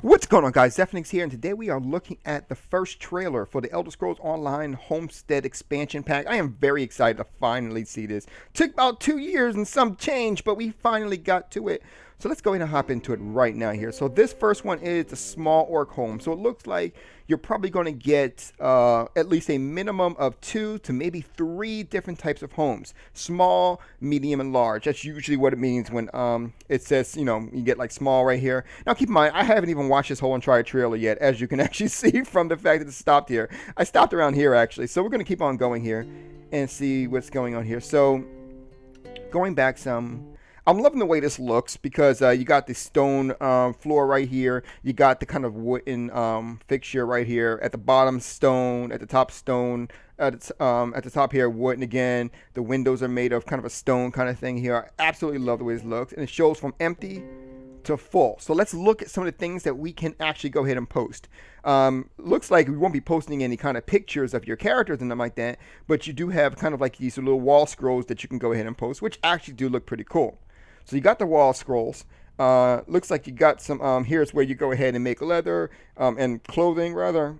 What's going on, guys? Zephyrnix here, and today we are looking at the first trailer for the Elder Scrolls Online Homestead expansion pack. I am very excited to finally see this. Took about 2 years and some change, but we finally got to it. So let's go ahead and hop into it right now here. So this first one is a small orc home. So it looks like you're probably going to get at least a minimum of 2 to maybe 3 different types of homes. Small, medium, and large. That's usually what it means when it says, you get like small right here. Now keep in mind, I haven't even watched this whole entire trailer yet, as you can actually see from the fact that it stopped here. I stopped around here actually. So we're going to keep on going here and see what's going on here. So going back some, I'm loving the way this looks because you got the stone floor right here. You got the kind of wooden fixture right here. At the bottom, stone. At the top, stone. At the top here, wood. And again, the windows are made of kind of a stone kind of thing here. I absolutely love the way this looks. And it shows from empty to full. So let's look at some of the things that we can actually go ahead and post. Looks like we won't be posting any kind of pictures of your characters and them like that, but you do have kind of like these little wall scrolls that you can go ahead and post, which actually do look pretty cool. So you got the wall scrolls. Looks like you got some, here's where you go ahead and make leather and clothing rather.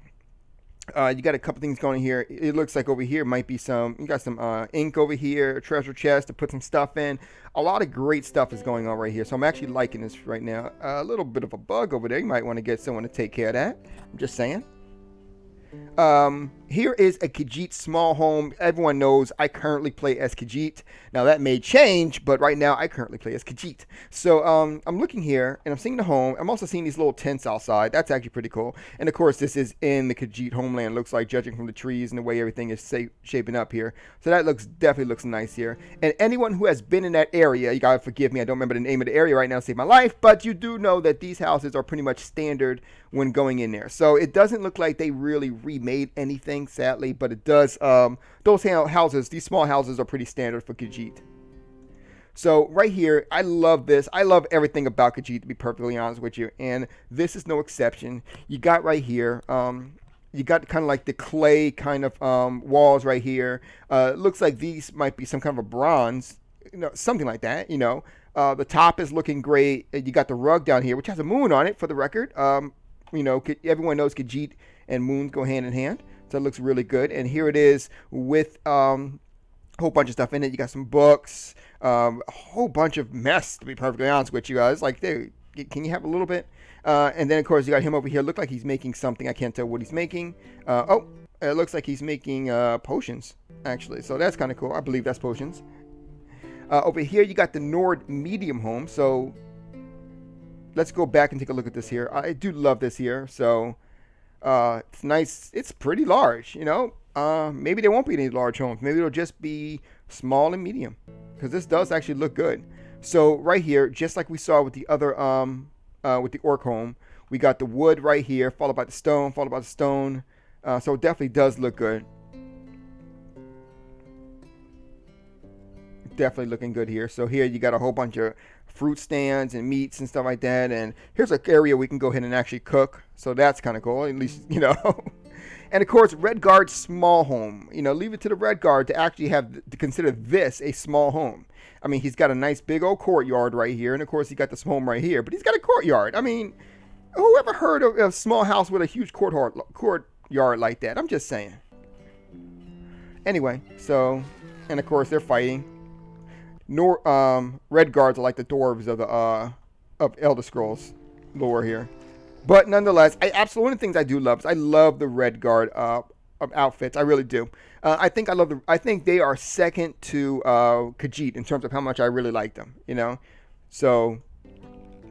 You got a couple things going here. It looks like over here might be you got some ink over here, a treasure chest to put some stuff in. A lot of great stuff is going on right here. So I'm actually liking this right now. A little bit of a bug over there. You might want to get someone to take care of that. I'm just saying. Here is a Kajit small home. Everyone knows I currently play as Kajit. Now that may change, but right now I currently play as Kajit. So I'm looking here and I'm seeing the home. I'm also seeing these little tents outside. That's actually pretty cool. And of course this is in the Kajit homeland. Looks like, judging from the trees and the way everything is shaping up here. So that definitely looks nice here. And anyone who has been in that area, you gotta forgive me, I don't remember the name of the area right now to save my life, but you do know that these houses are pretty much standard when going in there. So it doesn't look like they really remade anything, sadly, but it does. Those houses, these small houses, are pretty standard for Kajit. So right here, I love this. I love everything about Kajit, to be perfectly honest with you, and this is no exception. You got right here, you got kind of like the clay kind of walls right here. Looks like these might be some kind of a bronze, something like that. The top is looking great. You got the rug down here, which has a moon on it, for the record. Everyone knows Kajit and moons go hand in hand. So it looks really good. And here it is with a whole bunch of stuff in it. You got some books, a whole bunch of mess, to be perfectly honest with you guys. Like, can you have a little bit? And then, of course, you got him over here. Look like he's making something. I can't tell what he's making. It looks like he's making potions, actually. So that's kind of cool. I believe that's potions. Over here, you got the Nord medium home. So let's go back and take a look at this here. I do love this here. So it's nice. It's pretty large, Maybe there won't be any large homes. Maybe it'll just be small and medium, because this does actually look good. So right here, just like we saw with the other, with the orc home, we got the wood right here, followed by the stone, followed by the stone. So it definitely does look good. Definitely looking good here. So here you got a whole bunch of fruit stands and meats and stuff like that, and here's an area we can go ahead and actually cook, so that's kind of cool, at least. And of course, Redguard's small home, leave it to the Redguard to actually to consider this a small home. I mean, he's got a nice big old courtyard right here, and of course he got this home right here, but he's got a courtyard. I mean, who ever heard of a small house with a huge courtyard like that? I'm just saying. Anyway, so, and of course they're fighting. Redguards are like the dwarves of Elder Scrolls lore here, but nonetheless, one of the things I do love is I love the Redguard outfits. I really do. I think they are second to Kajit in terms of how much I really like them. So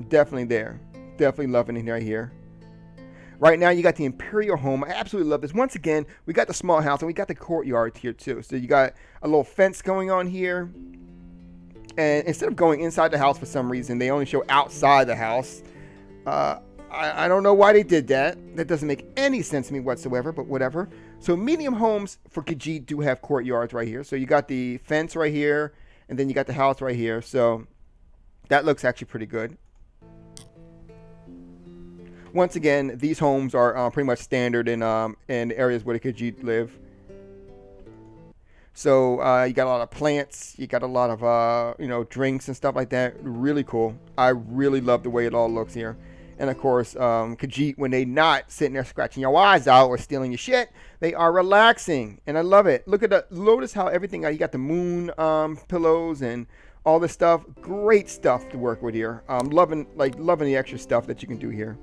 definitely loving it right here. Right now, you got the Imperial home. I absolutely love this. Once again, we got the small house and we got the courtyard here too. So you got a little fence going on here. And instead of going inside the house for some reason, they only show outside the house. I don't know why they did that. That doesn't make any sense to me whatsoever, but whatever. So medium homes for Kajit do have courtyards right here. So you got the fence right here, and then you got the house right here. So that looks actually pretty good. Once again, these homes are pretty much standard in areas where the Kajit live. So you got a lot of plants, you got a lot of drinks and stuff like that. Really cool. I really love the way it all looks here. And of course, Kajit, when they not sitting there scratching your eyes out or stealing your shit, they are relaxing, and I love it. Look at the notice how everything. You got the moon pillows and all this stuff. Great stuff to work with here. Loving the extra stuff that you can do here.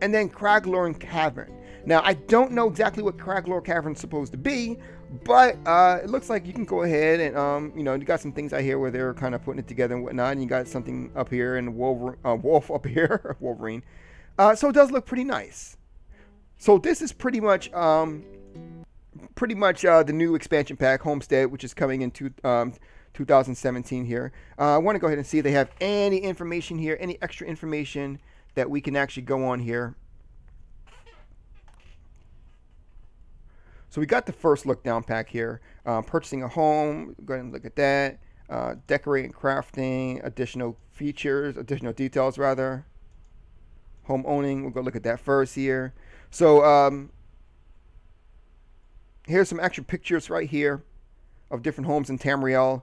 And then Craglorn Cavern. Now, I don't know exactly what Craglorn Cavern is supposed to be, but it looks like you can go ahead and, you got some things out here where they're kind of putting it together and whatnot, and you got something up here and wolf up here, Wolverine. So it does look pretty nice. So this is pretty much the new expansion pack, Homestead, which is coming in 2017 here. I want to go ahead and see if they have any information here, any extra information that we can actually go on here. So we got the first look down pack here. Purchasing a home, go ahead and look at that. Decorating, crafting, additional details rather. Home owning, we'll go look at that first here. So here's some extra pictures right here of different homes in Tamriel.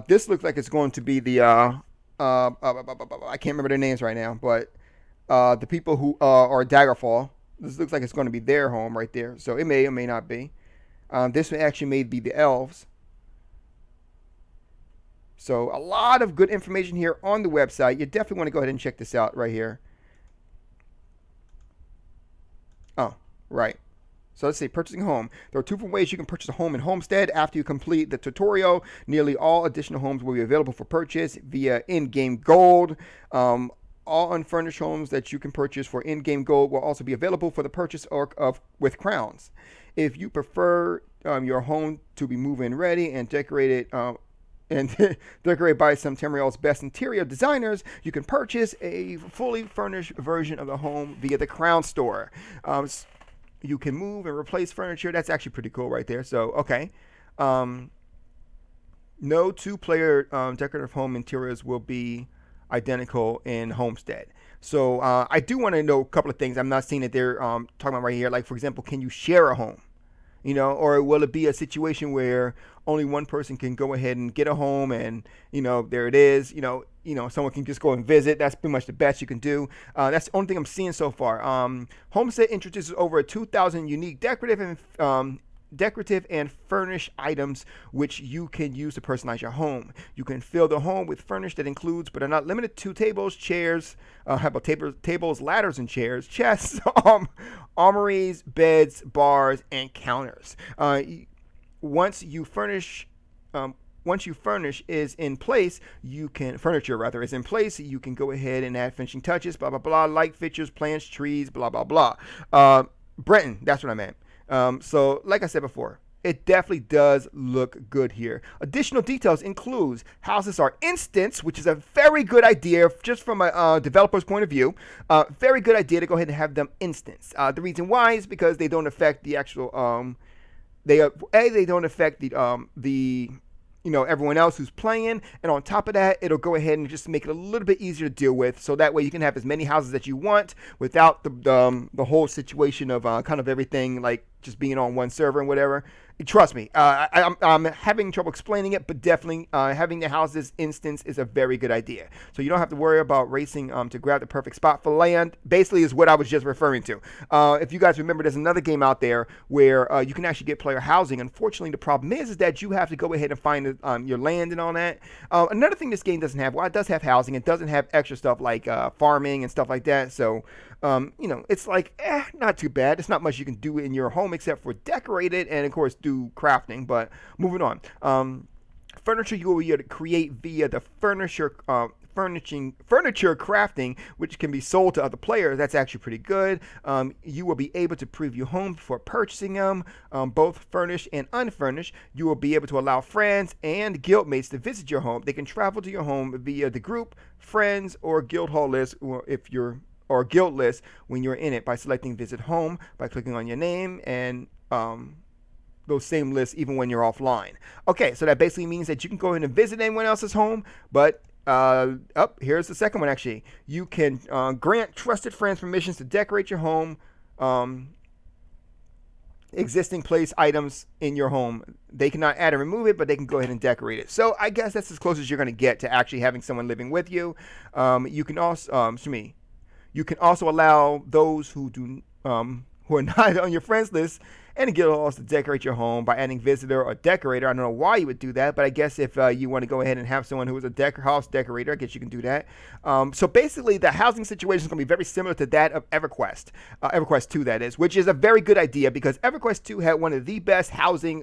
This looks like it's going to be the, I can't remember their names right now, but the people who are Daggerfall. This looks like it's going to be their home right there. So it may or may not be. This actually may be the elves. So a lot of good information here on the website. You definitely want to go ahead and check this out right here. Oh, right. So let's say purchasing a home. There are two different ways you can purchase a home in Homestead. After you complete the tutorial, nearly all additional homes will be available for purchase via in-game gold. All unfurnished homes that you can purchase for in-game gold will also be available for the purchase with crowns. If you prefer your home to be move-in ready and decorated decorated by some Tamriel's best interior designers, you can purchase a fully furnished version of the home via the Crown Store. You can move and replace furniture. That's actually pretty cool right there. So, okay. No two-player decorative home interiors will be identical in Homestead. So I do want to know a couple of things. I'm not seeing that they're talking about right here. Like, for example, can you share a home? Or will it be a situation where only one person can go ahead and get a home and, there it is, someone can just go and visit. That's pretty much the best you can do. That's the only thing I'm seeing so far. Homestead introduces over 2,000 unique decorative and furnished items which you can use to personalize your home. You can fill the home with furnish that includes but are not limited to tables, chairs, tables, ladders and chairs, chests, armories, beds, bars, and counters. Once you furnish is in place, furniture is in place, you can go ahead and add finishing touches, blah, blah, blah, light fixtures, plants, trees, blah, blah, blah. Brenton, that's what I meant. So like I said before, it definitely does look good here. Additional details includes houses are instants, which is a very good idea just from a developer's point of view. Very good idea to go ahead and have them instants. The reason why is because they don't affect the actual they don't affect the everyone else who's playing, and on top of that, it'll go ahead and just make it a little bit easier to deal with, so that way you can have as many houses that you want without the whole situation of kind of everything like just being on one server and whatever. Trust me, I'm having trouble explaining it, but definitely having the houses instance is a very good idea. So you don't have to worry about racing to grab the perfect spot for land, basically is what I was just referring to. If you guys remember, there's another game out there where you can actually get player housing. Unfortunately, the problem is that you have to go ahead and find your land and all that. Another thing this game doesn't have, well, it does have housing. It doesn't have extra stuff like farming and stuff like that. So, it's like, not too bad. There's not much you can do in your home except for decorate it and, of course, do crafting. But moving on. Furniture you will be able to create via the furniture crafting, which can be sold to other players. That's actually pretty good. You will be able to preview homes before purchasing them, both furnished and unfurnished. You will be able to allow friends and guildmates to visit your home. They can travel to your home via the group, friends, or guild hall list, or guild list when you're in it by selecting visit home by clicking on your name and those same lists even when you're offline. Okay, so that basically means that you can go in and visit anyone else's home, but here's the second one actually. You can grant trusted friends permissions to decorate your home existing place items in your home. They cannot add or remove it, but they can go ahead and decorate it. So I guess that's as close as you're going to get to actually having someone living with you. You can also, you can also allow those who are not on your friends list and guild to decorate your home by adding visitor or decorator. I don't know why you would do that, but I guess if you want to go ahead and have someone who is a house decorator, I guess you can do that. So basically, the housing situation is going to be very similar to that of EverQuest, EverQuest 2, that is, which is a very good idea because EverQuest 2 had one of the best housing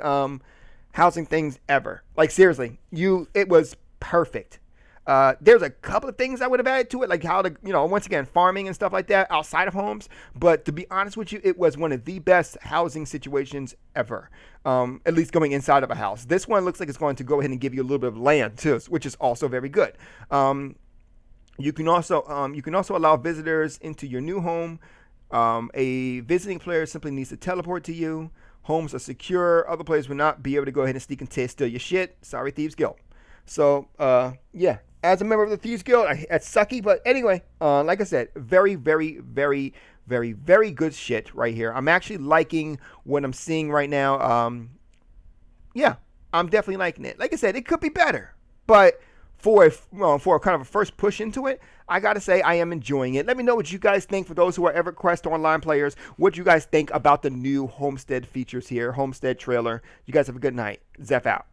things ever. Like seriously, it was perfect. There's a couple of things I would have added to it, like how to, once again, farming and stuff like that outside of homes. But to be honest with you, it was one of the best housing situations ever, at least going inside of a house. This one looks like it's going to go ahead and give you a little bit of land too, which is also very good. You can also allow visitors into your new home. A visiting player simply needs to teleport to you. Homes are secure. Other players will not be able to go ahead and sneak and steal your shit. Sorry, Thieves Guild. So, yeah, as a member of the Thieves Guild, that's sucky. But anyway, like I said, very, very, very, very, very good shit right here. I'm actually liking what I'm seeing right now. Yeah, I'm definitely liking it. Like I said, it could be better. But for a kind of a first push into it, I got to say I am enjoying it. Let me know what you guys think. For those who are EverQuest Online players, what you guys think about the new Homestead features here, Homestead trailer. You guys have a good night. Zeph out.